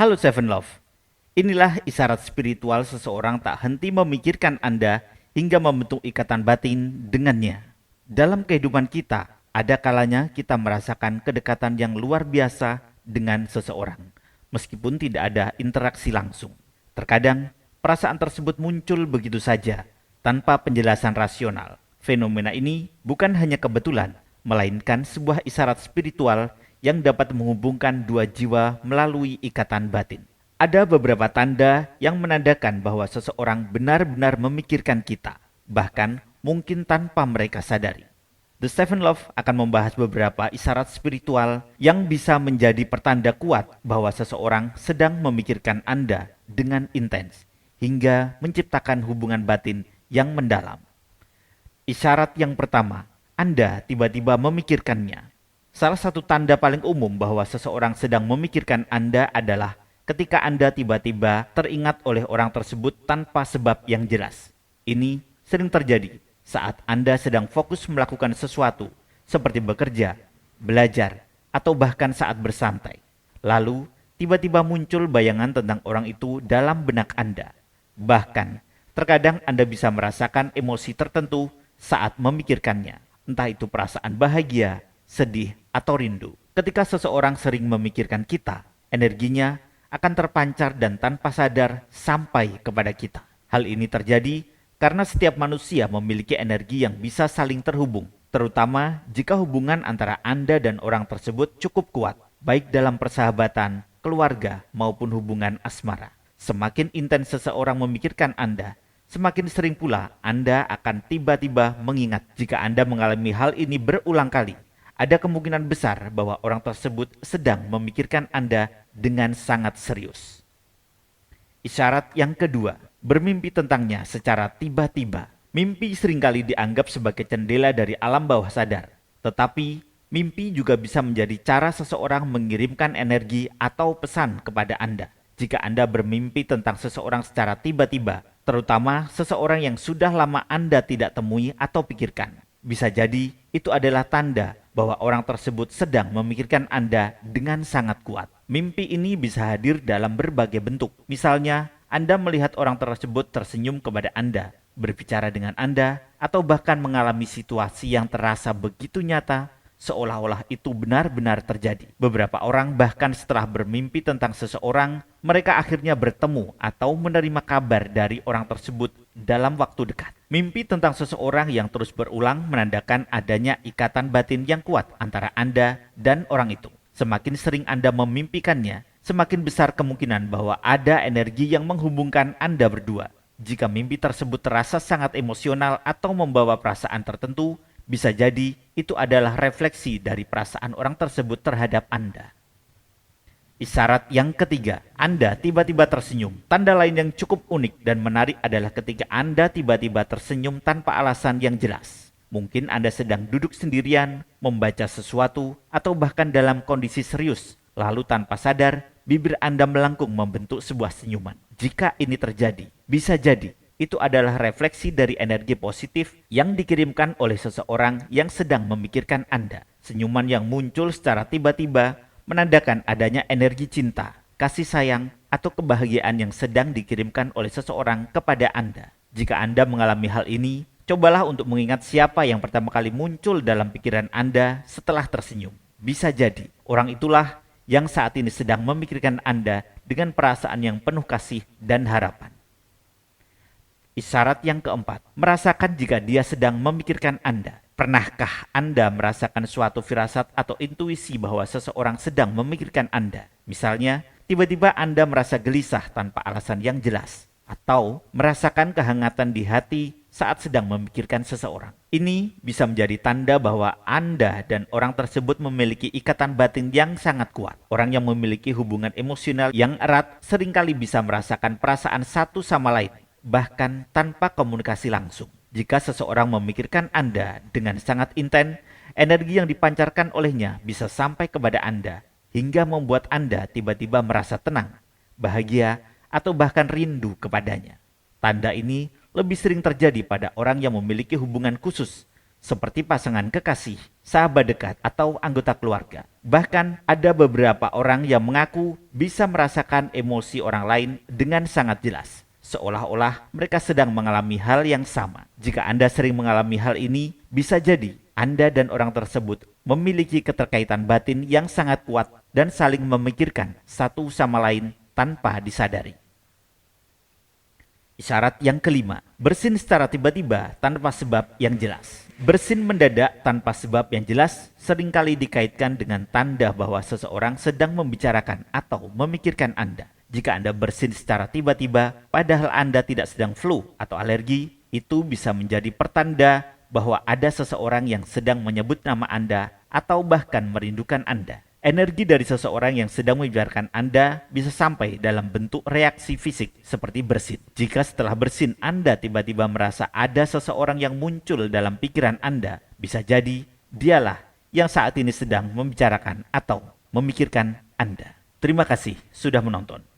Halo Seven Love, inilah isyarat spiritual seseorang tak henti memikirkan Anda hingga membentuk ikatan batin dengannya. Dalam kehidupan kita, ada kalanya kita merasakan kedekatan yang luar biasa dengan seseorang, meskipun tidak ada interaksi langsung. Terkadang, perasaan tersebut muncul begitu saja, tanpa penjelasan rasional. Fenomena ini bukan hanya kebetulan, melainkan sebuah isyarat spiritual yang dapat menghubungkan dua jiwa melalui ikatan batin. Ada beberapa tanda yang menandakan bahwa seseorang benar-benar memikirkan kita, bahkan mungkin tanpa mereka sadari. The Seven Love akan membahas beberapa isyarat spiritual yang bisa menjadi pertanda kuat bahwa seseorang sedang memikirkan Anda dengan intens, hingga menciptakan hubungan batin yang mendalam. Isyarat yang pertama, Anda tiba-tiba memikirkannya. Salah satu tanda paling umum bahwa seseorang sedang memikirkan Anda adalah ketika Anda tiba-tiba teringat oleh orang tersebut tanpa sebab yang jelas. Ini sering terjadi saat Anda sedang fokus melakukan sesuatu, seperti bekerja, belajar, atau bahkan saat bersantai. Lalu, tiba-tiba muncul bayangan tentang orang itu dalam benak Anda. Bahkan, terkadang Anda bisa merasakan emosi tertentu saat memikirkannya, entah itu perasaan bahagia, sedih, atau rindu. Ketika seseorang sering memikirkan kita, energinya akan terpancar dan tanpa sadar sampai kepada kita. Hal ini terjadi karena setiap manusia memiliki energi yang bisa saling terhubung, terutama jika hubungan antara Anda dan orang tersebut cukup kuat, baik dalam persahabatan, keluarga, maupun hubungan asmara. Semakin intens seseorang memikirkan Anda, semakin sering pula Anda akan tiba-tiba mengingat. Jika Anda mengalami hal ini berulang kali, ada kemungkinan besar bahwa orang tersebut sedang memikirkan Anda dengan sangat serius. Isyarat yang kedua, bermimpi tentangnya secara tiba-tiba. Mimpi seringkali dianggap sebagai jendela dari alam bawah sadar. Tetapi, mimpi juga bisa menjadi cara seseorang mengirimkan energi atau pesan kepada Anda. Jika Anda bermimpi tentang seseorang secara tiba-tiba, terutama seseorang yang sudah lama Anda tidak temui atau pikirkan, bisa jadi itu adalah tanda bahwa orang tersebut sedang memikirkan Anda dengan sangat kuat. Mimpi ini bisa hadir dalam berbagai bentuk. Misalnya, Anda melihat orang tersebut tersenyum kepada Anda, berbicara dengan Anda, atau bahkan mengalami situasi yang terasa begitu nyata, seolah-olah itu benar-benar terjadi. Beberapa orang bahkan setelah bermimpi tentang seseorang, mereka akhirnya bertemu atau menerima kabar dari orang tersebut dalam waktu dekat. Mimpi tentang seseorang yang terus berulang menandakan adanya ikatan batin yang kuat antara Anda dan orang itu. Semakin sering Anda memimpikannya, semakin besar kemungkinan bahwa ada energi yang menghubungkan Anda berdua. Jika mimpi tersebut terasa sangat emosional atau membawa perasaan tertentu, bisa jadi itu adalah refleksi dari perasaan orang tersebut terhadap Anda. Isyarat yang ketiga, Anda tiba-tiba tersenyum. Tanda lain yang cukup unik dan menarik adalah ketika Anda tiba-tiba tersenyum tanpa alasan yang jelas. Mungkin Anda sedang duduk sendirian, membaca sesuatu, atau bahkan dalam kondisi serius. Lalu tanpa sadar, bibir Anda melengkung membentuk sebuah senyuman. Jika ini terjadi, bisa jadi itu adalah refleksi dari energi positif yang dikirimkan oleh seseorang yang sedang memikirkan Anda. Senyuman yang muncul secara tiba-tiba menandakan adanya energi cinta, kasih sayang, atau kebahagiaan yang sedang dikirimkan oleh seseorang kepada Anda. Jika Anda mengalami hal ini, cobalah untuk mengingat siapa yang pertama kali muncul dalam pikiran Anda setelah tersenyum. Bisa jadi orang itulah yang saat ini sedang memikirkan Anda dengan perasaan yang penuh kasih dan harapan. Isyarat yang keempat, merasakan jika dia sedang memikirkan Anda. Pernahkah Anda merasakan suatu firasat atau intuisi bahwa seseorang sedang memikirkan Anda? Misalnya, tiba-tiba Anda merasa gelisah tanpa alasan yang jelas, atau merasakan kehangatan di hati saat sedang memikirkan seseorang. Ini bisa menjadi tanda bahwa Anda dan orang tersebut memiliki ikatan batin yang sangat kuat. Orang yang memiliki hubungan emosional yang erat seringkali bisa merasakan perasaan satu sama lain, bahkan tanpa komunikasi langsung. Jika seseorang memikirkan Anda dengan sangat intens, energi yang dipancarkan olehnya bisa sampai kepada Anda, hingga membuat Anda tiba-tiba merasa tenang, bahagia, atau bahkan rindu kepadanya. Tanda ini lebih sering terjadi pada orang yang memiliki hubungan khusus, seperti pasangan kekasih, sahabat dekat, atau anggota keluarga. Bahkan ada beberapa orang yang mengaku bisa merasakan emosi orang lain dengan sangat jelas, seolah-olah mereka sedang mengalami hal yang sama. Jika Anda sering mengalami hal ini, bisa jadi Anda dan orang tersebut memiliki keterkaitan batin yang sangat kuat dan saling memikirkan satu sama lain tanpa disadari. Isyarat yang kelima, bersin secara tiba-tiba tanpa sebab yang jelas. Bersin mendadak tanpa sebab yang jelas seringkali dikaitkan dengan tanda bahwa seseorang sedang membicarakan atau memikirkan Anda. Jika Anda bersin secara tiba-tiba, padahal Anda tidak sedang flu atau alergi, itu bisa menjadi pertanda bahwa ada seseorang yang sedang menyebut nama Anda atau bahkan merindukan Anda. Energi dari seseorang yang sedang membicarakan Anda bisa sampai dalam bentuk reaksi fisik seperti bersin. Jika setelah bersin Anda tiba-tiba merasa ada seseorang yang muncul dalam pikiran Anda, bisa jadi dialah yang saat ini sedang membicarakan atau memikirkan Anda. Terima kasih sudah menonton.